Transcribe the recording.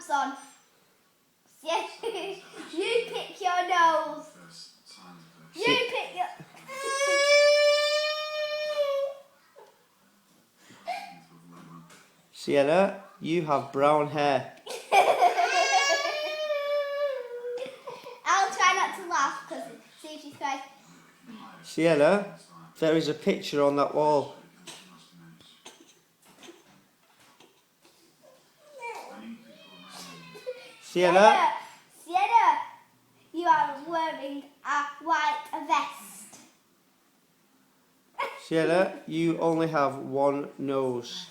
pants on. Yes, you pick your nose. You pick your... Sienna, you have brown hair. I'll try not to laugh because see if she cries. Sienna, there is a picture on that wall. Sienna, Sienna, you are wearing a white vest. Sienna, you only have one nose.